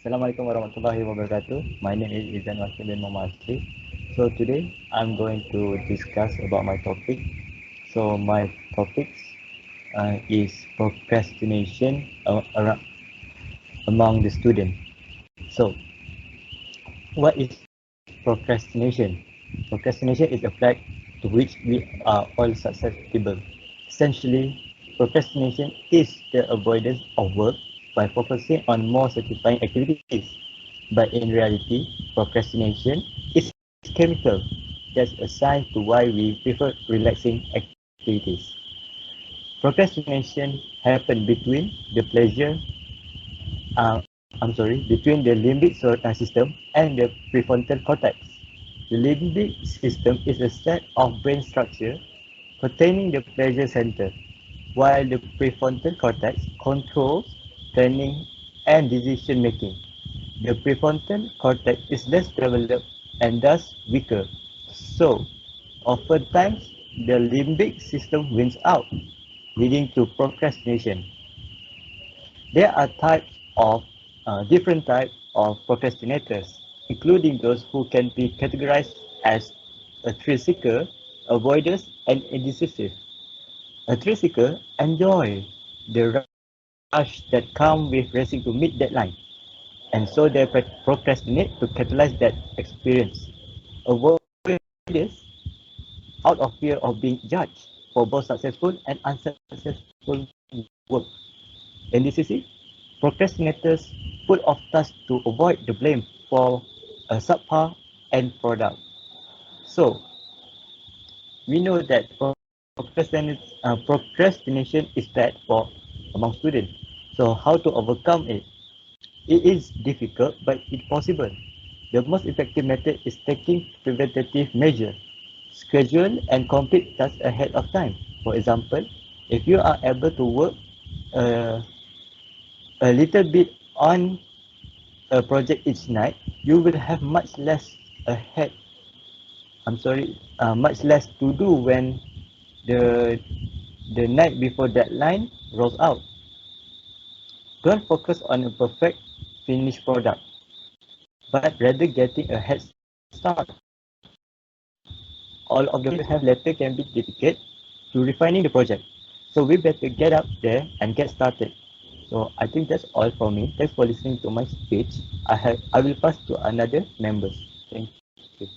Assalamualaikum warahmatullahi wabarakatuh. My name is ZAINUL bin MOHAMAD. So today I'm going to discuss about my topic. So my topic is procrastination among the student. So what is procrastination? Procrastination is a fact to which we are all susceptible. Essentially, procrastination is the avoidance of work by focusing on more satisfying activities. But in reality, procrastination is chemical. That's a sign to why we prefer relaxing activities. Procrastination happens between the pleasure, between the limbic system and the prefrontal cortex. The limbic system is a set of brain structure containing the pleasure center, while the prefrontal cortex controls planning and decision making. The prefrontal cortex is less developed and thus weaker. So, oftentimes, the limbic system wins out, leading to procrastination. There are different types of procrastinators, including those who can be categorized as a thrill seeker, avoiders, and indecisive. A thrill seeker enjoy the rush that comes with racing to meet deadline, and so they procrastinate to catalyze that experience. Avoiders, out of fear of being judged for both successful and unsuccessful work. Indecisive, procrastinators put off tasks to avoid the blame for a subpar end product. So, we know that procrastination is bad for among students. So, how to overcome it? It is difficult, but it's possible. The most effective method is taking preventative measures. Schedule and complete tasks ahead of time. For example, if you are able to work uh, a little bit on a project each night, you will have much less ahead. Much less to do when the the night before deadline rolls out. Don't focus on a perfect finished product, but rather getting a head start. All of the have later can be dedicated to refining the project. So we better get up there and get started. So I think that's all for me. Thanks for listening to my speech. I will pass to another members. Thank you.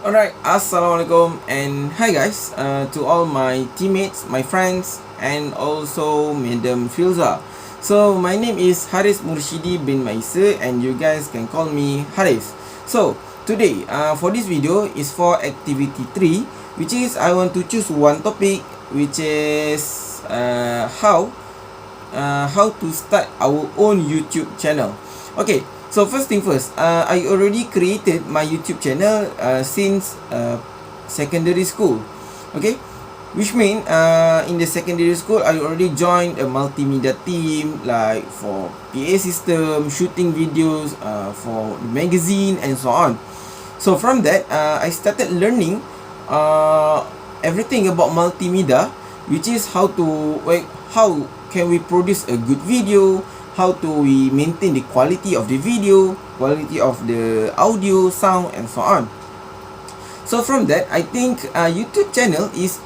Alright, Assalamualaikum and hi guys to all my teammates, my friends and also Madam Filza. So my name is Haris Murshidi bin Maisa and you guys can call me Haris. So today for this video is for activity 3, which is I want to choose one topic, which is how to start our own YouTube channel. Okay, so first thing first, I already created my YouTube channel since secondary school. Okay, which mean in the secondary school I already joined a multimedia team, like for PA system, shooting videos for magazine and so on. So from that I started learning everything about multimedia, which is how can we produce a good video, how do we maintain the quality of the video, quality of the audio, sound and so on. So from that I think YouTube channel is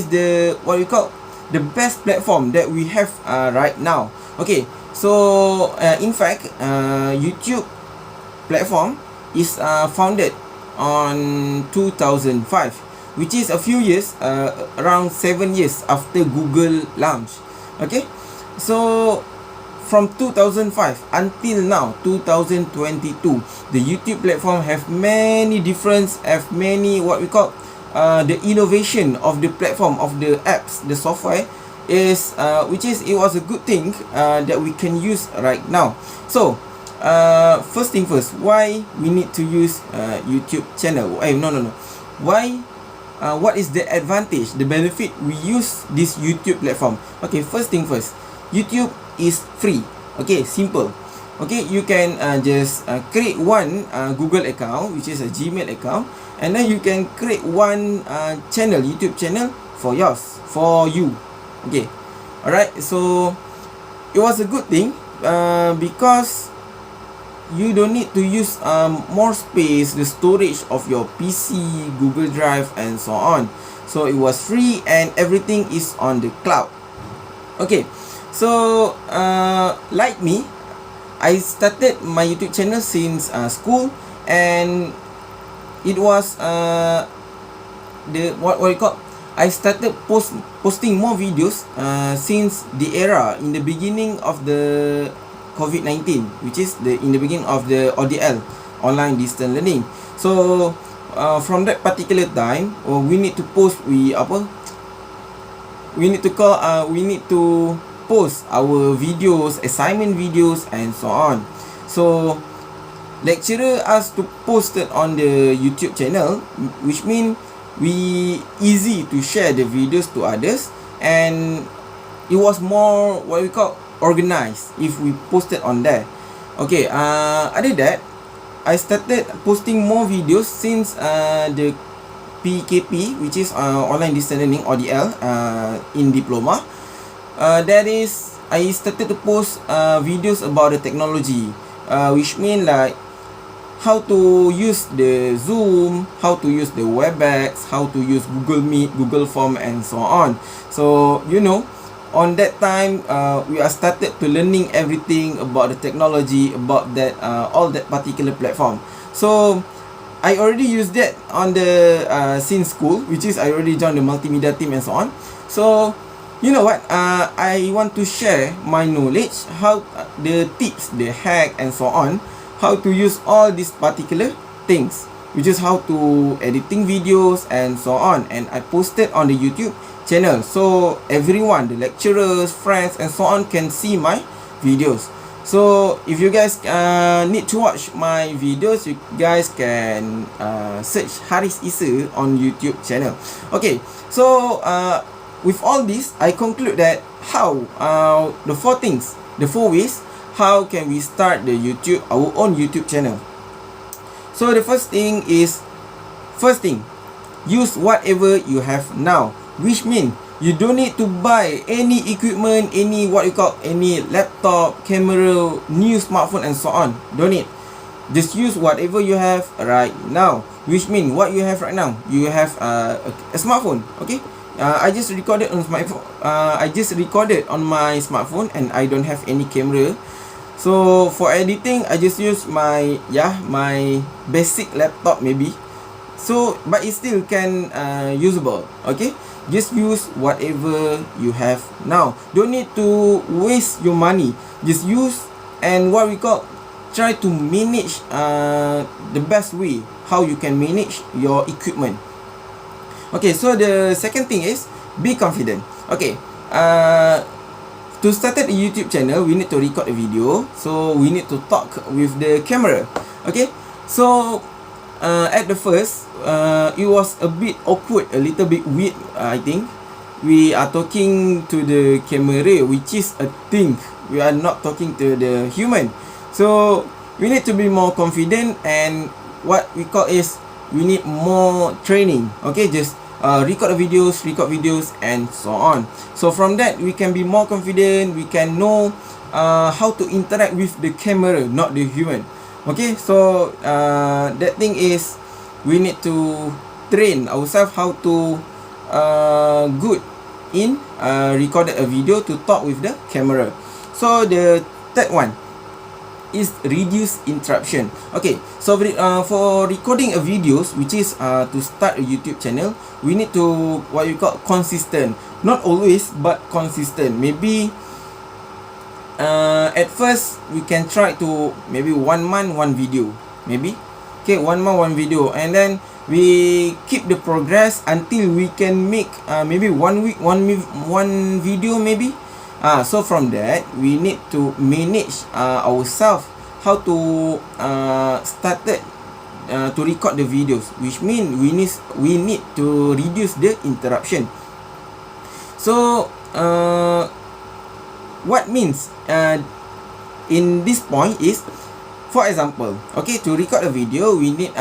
the what we call the best platform that we have right now. Okay, so in fact YouTube platform is founded on 2005, which is a few years, around 7 years after Google launch. Okay, so from 2005 until now 2022, the YouTube platform have many what we call the innovation of the platform, of the apps, the software is it was a good thing that we can use right now. So first thing first, why we need to use YouTube channel? Why what is the advantage, the benefit we use this YouTube platform? Okay, first thing first, YouTube is free. Okay, simple. Okay, you can just create one Google account, which is a Gmail account, and then you can create one channel, YouTube channel for you. Okay, alright, so it was a good thing because you don't need to use more space, the storage of your PC, Google Drive and so on. So it was free and everything is on the cloud. Okay, so like me, I started my YouTube channel since school, and it was the what you call, I started posting more videos since the era in the beginning of the COVID-19, which is in the beginning of the ODL, online distance learning. So from that particular time, we need to post we need to post our videos, assignment videos and so on. So lecturer asked to post it on the YouTube channel, which mean we easy to share the videos to others, and it was more what we call organized if we posted on there. Okay, other that, I started posting more videos since the PKP, which is online distance learning, ODL, in diploma. That is, I started to post videos about the technology, which mean like how to use the Zoom, how to use the Webex, how to use Google Meet, Google Form and so on. So you know, on that time we are started to learning everything about the technology, about that all that particular platform. So I already used that on the since school, which is I already joined the multimedia team and so on. So you know what, I want to share my knowledge, how the tips, the hack and so on, how to use all these particular things, which is how to editing videos and so on, and I posted on the YouTube channel, so everyone, the lecturers, friends and so on can see my videos. So if you guys need to watch my videos, you guys can search Haris Issa on YouTube channel. Okay, so with all this, I conclude that how the four ways how can we start our own YouTube channel. So the first thing, use whatever you have now, which means you don't need to buy any equipment, any laptop, camera, new smartphone and so on. Don't need. Just use whatever you have right now, which means what you have right now, you have a smartphone. Okay, I just recorded on my smartphone and I don't have any camera. So for editing, I just use my basic laptop maybe. So but it still can usable. Okay, just use whatever you have now. Don't need to waste your money. Just use and try to manage the best way how you can manage your equipment. Okay, so the second thing is be confident. Okay, to start a YouTube channel, we need to record a video. So we need to talk with the camera. Okay, so at the first, it was a bit awkward, a little bit weird. I think we are talking to the camera, which is a thing. We are not talking to the human. So we need to be more confident, and what we call is we need more training. Okay, just record videos and so on. So from that we can be more confident, we can know how to interact with the camera, not the human. Okay, so that thing is we need to train ourselves how to good in recorded a video to talk with the camera. So the third one is reduce interruption. Okay, so for recording a videos, which is to start a YouTube channel, we need to consistent. Not always, but consistent. Maybe at first we can try to maybe 1 month 1 video, maybe. Okay, 1 month 1 video, and then we keep the progress until we can make maybe 1 week 1 video maybe. So from that we need to manage ourselves how to started to record the videos, which mean we need to reduce the interruption. So what means in this point is, for example, okay, to record a video we need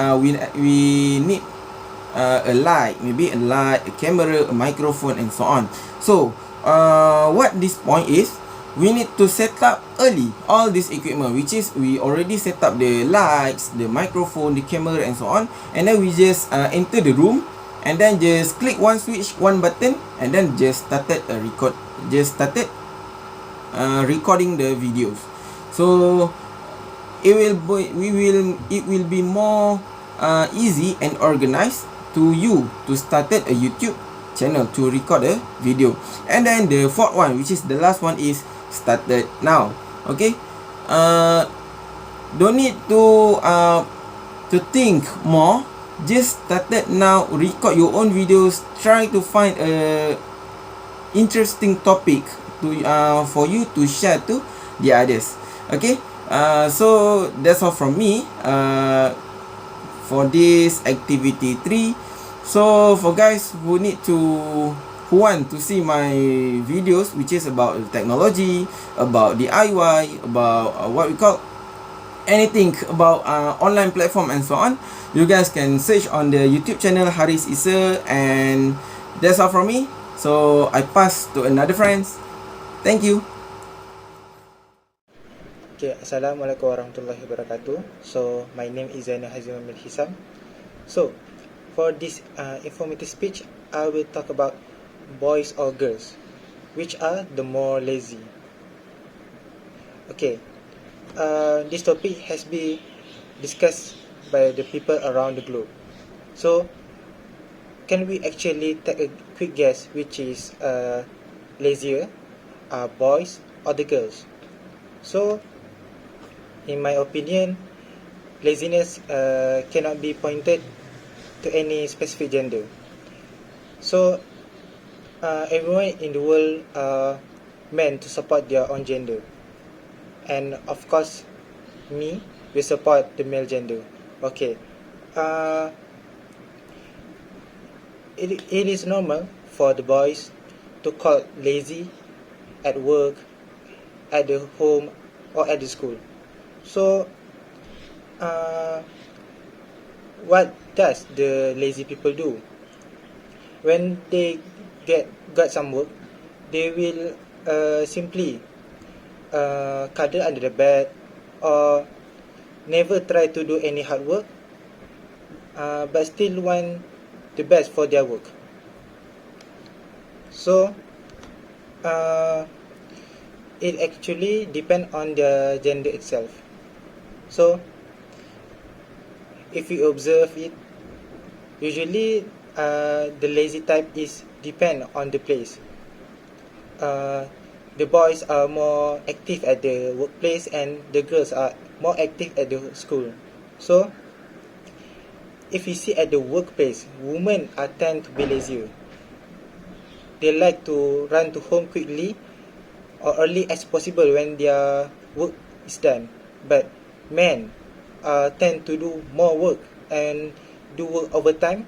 we need a light, maybe a light, a camera, a microphone and so on. So what this point is, we need to set up early all this equipment, which is we already set up the lights, the microphone, the camera and so on, and then we just enter the room and then just click one switch, one button, and then just started recording the videos. So it will be more easy and organized to you to started a YouTube channel to record a video. And then the fourth one, which is the last one, is started now. Okay, don't need to think more, just started now, record your own videos, try to find a interesting topic to for you to share to the others. Okay, so that's all from me for this activity 3. So for guys who want to see my videos, which is about technology, about DIY, about what we call anything about online platform and so on, you guys can search on the YouTube channel Haris Isa. And that's all from me. So I pass to another friends. Thank you. Okay, Assalamualaikum warahmatullahi wabarakatuh. So my name is ZAINUL HAZIMAN HISAM. So for this informative speech, I will talk about boys or girls, which are the more lazy. Okay, this topic has been discussed by the people around the globe. So can we actually take a quick guess which is lazier, boys or the girls? So in my opinion, laziness cannot be pointed to any specific gender. So everyone in the world are meant to support their own gender, and of course me will support the male gender. Okay, it is normal for the boys to call lazy at work, at the home or at the school. So what does the lazy people do? When they got some work, they will simply cuddle under the bed or never try to do any hard work, but still want the best for their work. So it actually depends on the gender itself. So if you observe it, usually the lazy type is depend on the place. The boys are more active at the workplace and the girls are more active at the school. So if you see at the workplace, women are tend to be lazier. They like to run to home quickly or early as possible when their work is done. But men tend to do more work and do work overtime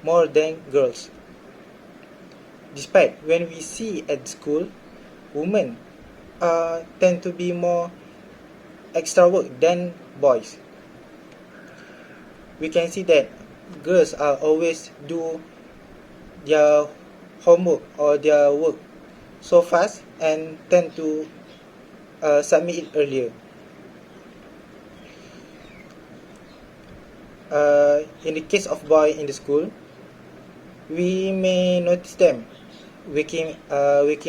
more than girls. Despite when we see at school, women tend to be more extra work than boys. We can see that girls are always do their homework or their work so fast and tend to submit it earlier. In the case of boy in the school, we may notice them waking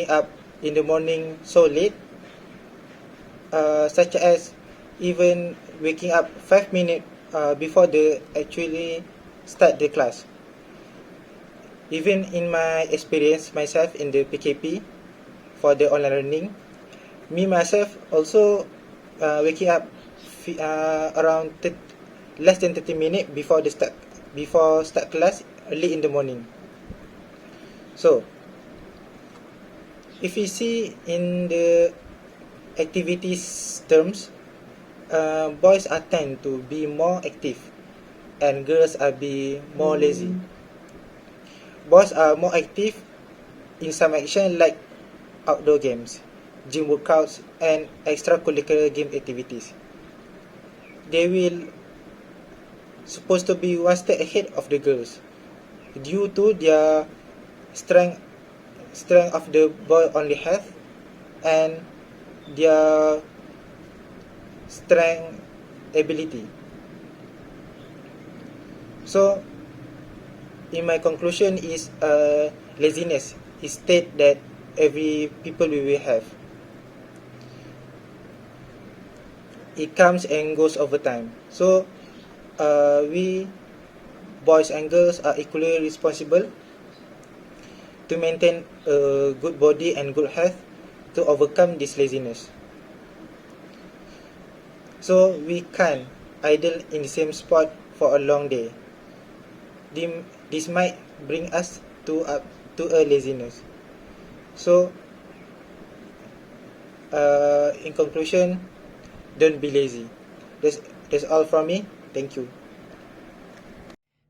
up in the morning so late, such as even waking up 5 minutes before they actually start the class. Even in my experience myself in the PKP for the online learning, me myself also waking up around less than 30 minutes before start class early in the morning. So if you see in the activities terms, boys are tend to be more active and girls are be more lazy. Boys are more active in some action like outdoor games, gym workouts and extracurricular game activities. They will supposed to be one step ahead of the girls due to their strength of the boy only have, and their strength ability. So in my conclusion is laziness is state that every people we will have. It comes and goes over time. So we boys and girls are equally responsible to maintain a good body and good health to overcome this laziness. So we can't idle in the same spot for a long day. This might bring us to a laziness. So in conclusion, don't be lazy. That's all from me. Thank you.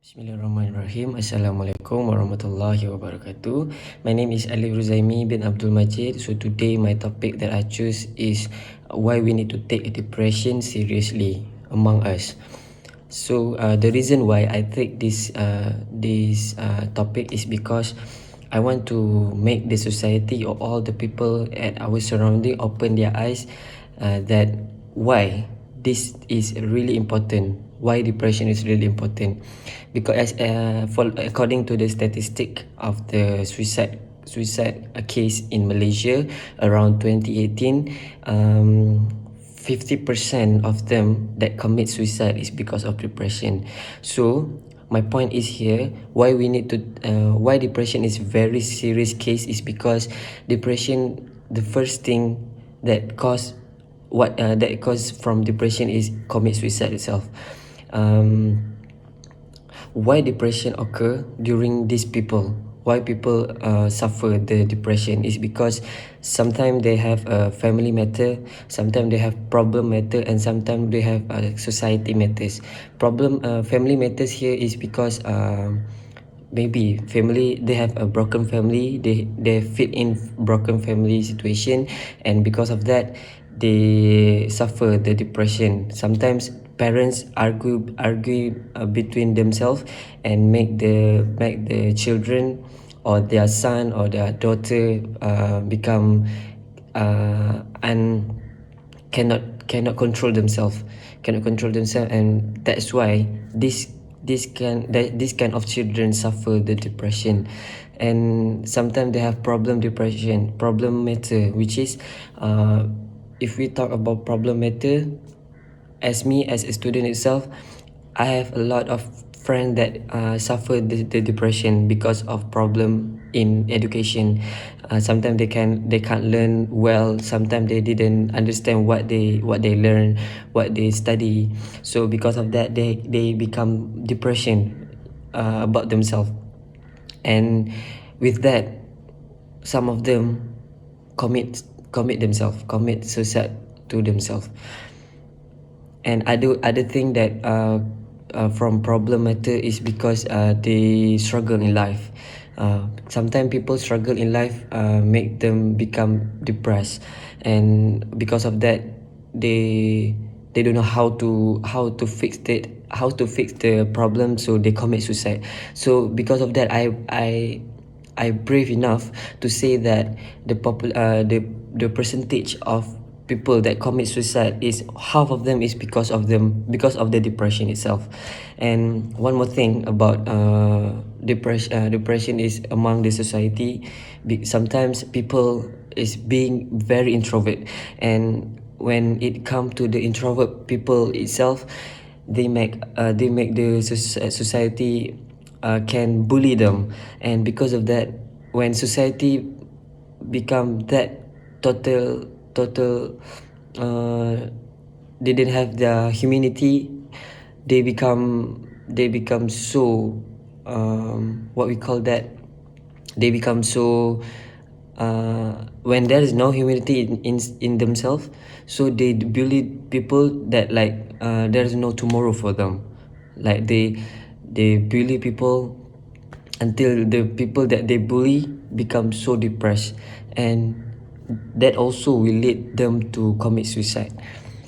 Bismillahirrahmanirrahim. Assalamualaikum warahmatullahi wabarakatuh. My name is RUZAIMIE bin Abdul Majid. So today my topic that I choose is why we need to take depression seriously among us. So the reason why I take this topic is because I want to make the society or all the people at our surrounding open their eyes that why this is really important, why depression is really important. Because according to the statistic of the suicide case in Malaysia around 2018, 50% of them that commit suicide is because of depression. So my point is here, why we need to why depression is very serious case is because depression, the first thing that cause from depression is commit suicide itself. Why depression occur during these people, why people suffer the depression is because sometimes they have a family matter, sometimes they have problem matter, and sometimes they have society matters. Family matters here is because maybe family, they have a broken family, they fit in broken family situation, and because of that they suffer the depression. Sometimes parents argue between themselves and make the children or their son or their daughter become and cannot control themselves, and that's why this kind of children suffer the depression. And sometimes they have problem matter, which is if we talk about problem matter, as me as a student itself, I have a lot of friends that suffer the depression because of problem in education. Sometimes they can't learn well, sometimes they didn't understand what they learn, what they study. So because of that they become depression about themselves, and with that some of them commit suicide to themselves. And other thing that from problem matter is because they struggle in life. Sometimes people struggle in life make them become depressed, and because of that they don't know how to fix the problem, so they commit suicide. So because of that I brave enough to say that the percentage of people that commit suicide is half of them is because of the depression itself. And one more thing about depression is among the society. Sometimes people is being very introvert, and when it comes to the introvert people itself, they make the society can bully them. And because of that, when society become that total they didn't have the humanity, they become so what we call that, they become so when there is no humanity in themselves, so they bully people that like there is no tomorrow for them. Like they bully people until the people that they bully become so depressed, and that also will lead them to commit suicide.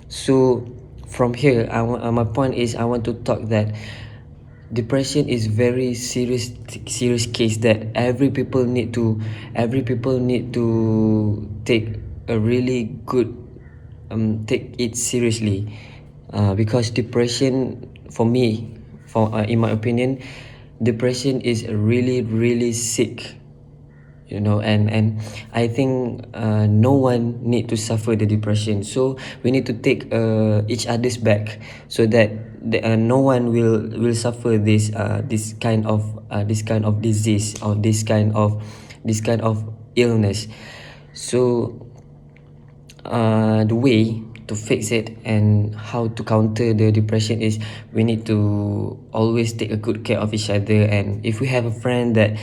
So from here, my point is I want to talk that depression is very serious case that every people need to take a really good take it seriously, because depression, for me, in my opinion, depression is really sick, and I think no one need to suffer the depression, so we need to take each other's back, so that no one will suffer this kind of disease, or this kind of illness. So the way to fix it and how to counter the depression is, we need to always take a good care of each other. And if we have a friend that,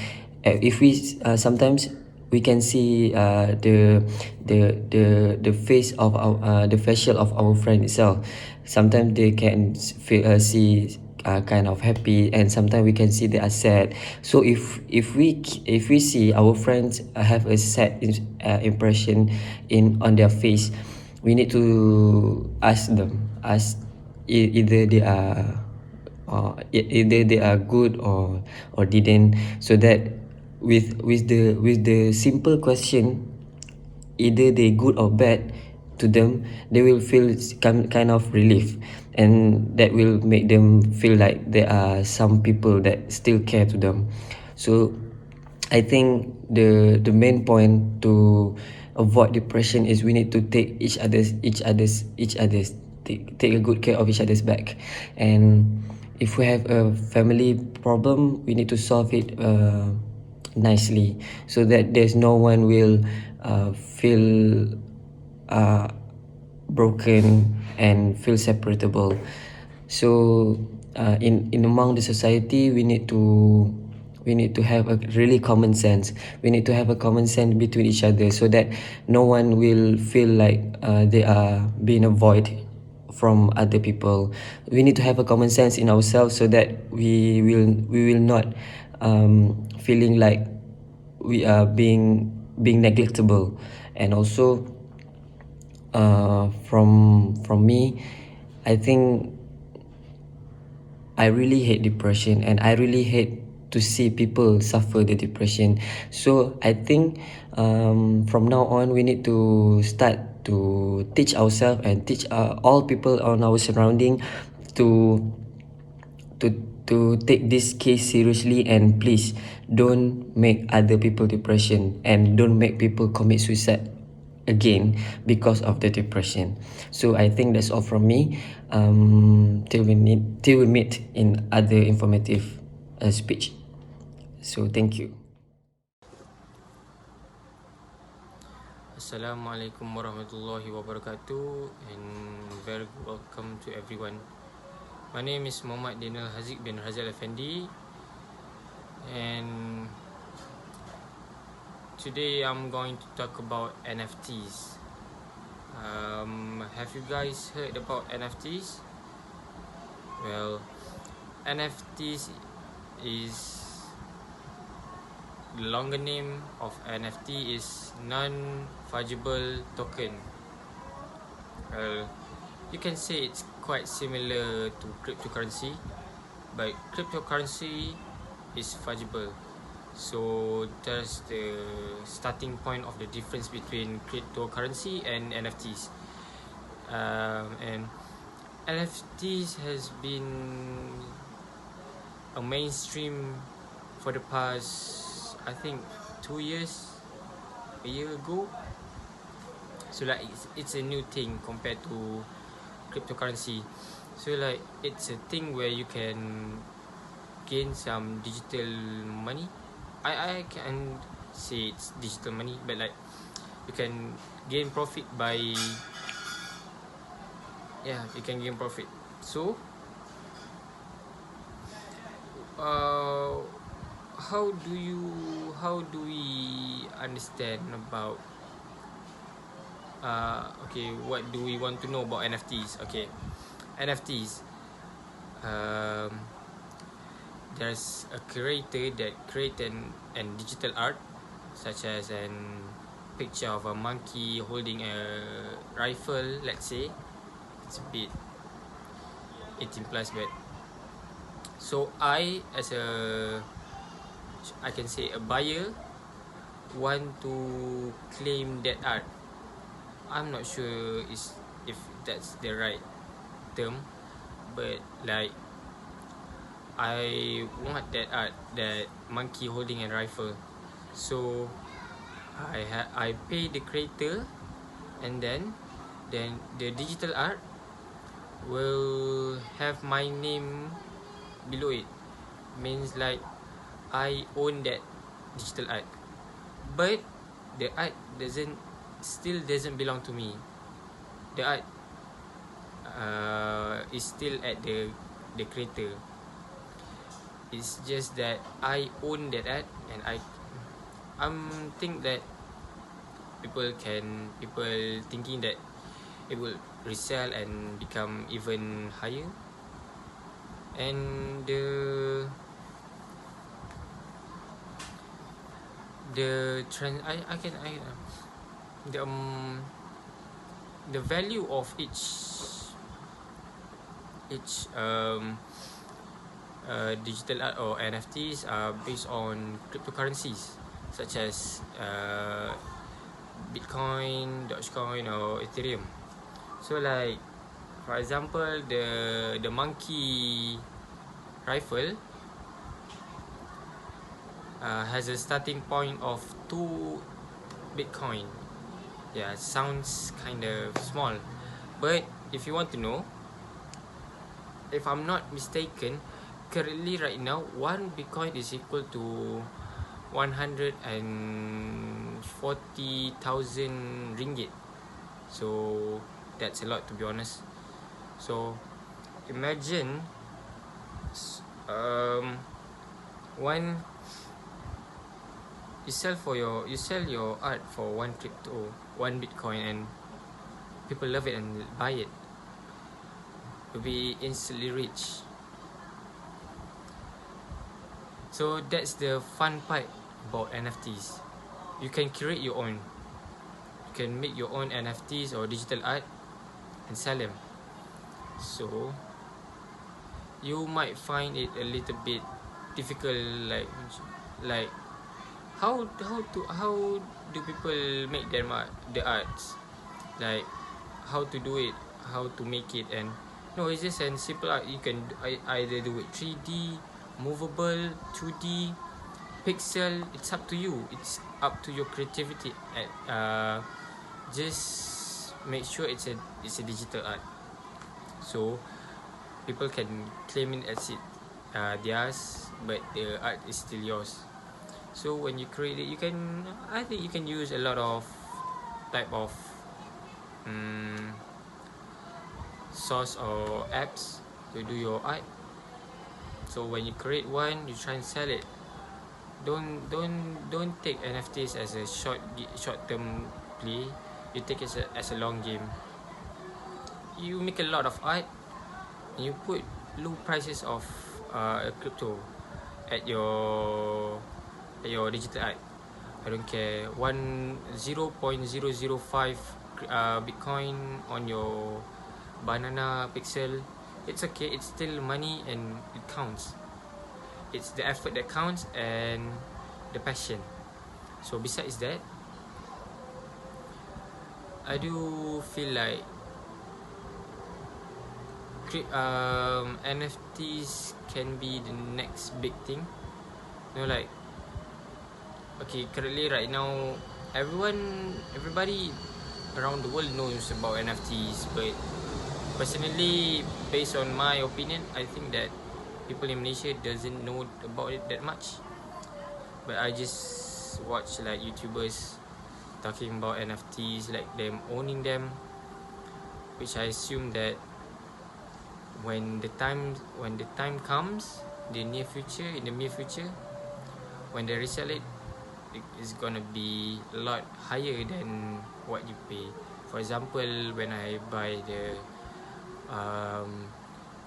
if we sometimes we can see the face of our the facial of our friend itself. Sometimes they can see kind of happy, and sometimes we can see they are sad. So if we see our friends have a sad impression on their face, we need to ask them, either they are, either they are good or didn't, so that with the simple question, either they good or bad to them, they will feel kind of relief, and that will make them feel like there are some people that still care to them. So I think the main point to avoid depression is we need to take take a good care of each other's back. And if we have a family problem, we need to solve it nicely, so that there's no one will feel broken and feel separatable. So in among the society, we need to have a really common sense. We need to have a common sense between each other, so that no one will feel like they are being avoided from other people. We need to have a common sense in ourselves, so that we will not feeling like we are being neglectable. And also from me, I think I really hate depression, and I really hate to see people suffer the depression. So I think from now on, we need to start to teach ourselves and teach all people on our surrounding to take this case seriously. And please don't make other people depression, and don't make people commit suicide again because of the depression. So I think that's all from me. Till we meet in other informative speech. So thank you. Assalamualaikum warahmatullahi wabarakatuh, and very welcome to everyone. My name is Muhammad Danial HAZIQ bin HARZIEL EFFENDIE, and today I'm going to talk about NFTs. Have you guys heard about NFTs? Well, NFTs is the longer name of NFT is non-fungible token. Well, you can say it's quite similar to cryptocurrency, but cryptocurrency is fungible. So that's the starting point of the difference between cryptocurrency and NFTs. And NFTs has been a mainstream for the past, I think, 2 years, a year ago. So like it's a new thing compared to cryptocurrency. So like it's a thing where you can gain some digital money. I can say it's digital money, but like you can gain profit by, yeah, you can gain profit. So how do we understand about okay, what do we want to know about NFTs? Okay, NFTs, there's a creator that create an digital art, such as an picture of a monkey holding a rifle. Let's say it's a bit 18 plus, but so I can say a buyer want to claim that art. I'm not sure that's the right term, but like I want that art, that monkey holding a rifle. So I pay the creator, and then the digital art will have my name below it. Means like I own that digital art, but the art doesn't belong to me. The art is still at the creator. It's just that I own that art, and I'm think that people thinking that it will resell and become even higher. And the trend I can the value of each digital art or NFTs are based on cryptocurrencies such as Bitcoin, Dogecoin, or Ethereum. So like, for example, the monkey rifle has a starting point of 2 Bitcoin. Yeah, it sounds kind of small, but if you want to know, if I'm not mistaken, currently right now 1 Bitcoin is equal to 140,000 ringgit. So that's a lot, to be honest. So imagine one you sell your art for 1 Bitcoin, and people love it and buy it. You'll be instantly rich. So that's the fun part about NFTs. You can create your own. You can make your own NFTs or digital art and sell them. So you might find it a little bit difficult, like how do people make the arts, like how to do it, how to make it. And no, it's just a simple art. You can either do it 3D, movable, 2D, pixel. It's up to you. It's up to your creativity. Just make sure it's a digital art, so people can claim it as theirs, but the art is still yours. So when you create it, I think you can use a lot of type of source or apps to do your art. So when you create one, you try and sell it. Don't take NFTs as a short term play. You take it as a long game. You make a lot of art, and you put low prices of crypto at your digital art. I don't care, 0.005 Bitcoin on your banana pixel. It's okay, it's still money and it counts. It's the effort that counts and the passion. So besides that, I do feel like NFTs can be the next big thing. You know, like, okay, currently right now, everybody around the world knows about NFTs, but personally, based on my opinion, I think that people in Malaysia doesn't know about it that much. But I just watch like YouTubers talking about NFTs, like them owning them, which I assume that when the time comes, in the near future, when they resell it, it is gonna be a lot higher than what you pay. For example, when I buy the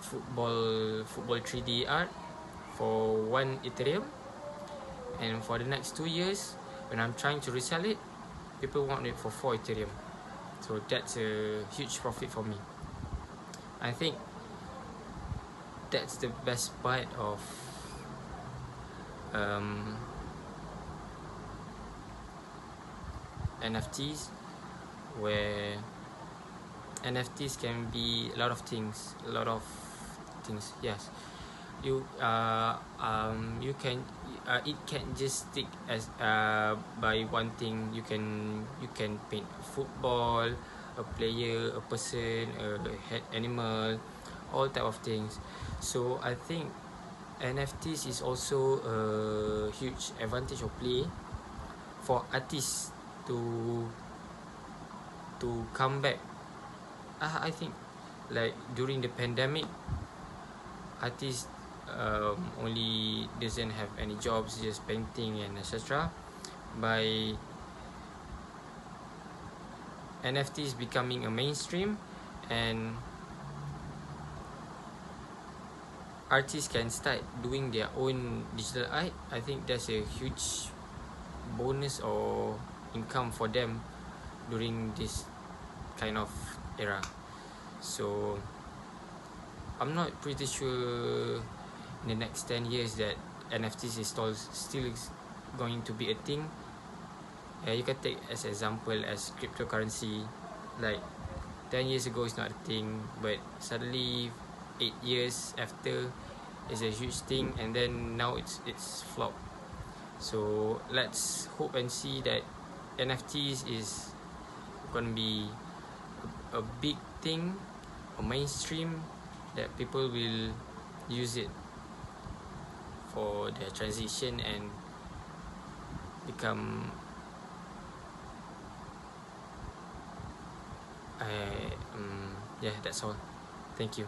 football 3D art for 1 Ethereum, and for the next 2 years, when I'm trying to resell it, people want it for 4 Ethereum. So that's a huge profit for me. I think that's the best part of NFTs, where NFTs can be a lot of things. Yes, you can it can just stick as by one thing. You can paint a football, a player, a person, a animal, all type of things. So I think NFTs is also a huge advantage of play for artists to come back. I think like during the pandemic, artists only doesn't have any jobs, just painting and etc. By NFTs becoming a mainstream, and artists can start doing their own digital art, I think that's a huge bonus or income for them during this kind of era. So I'm not pretty sure in the next 10 years that NFTs is still going to be a thing. You can take as example as cryptocurrency. Like 10 years ago it's not a thing, but suddenly 8 years after it's a huge thing, and then now it's flop. So let's hope and see that NFTs is gonna be a big thing, a mainstream, that people will use it for their transition and become yeah, that's all. Thank you.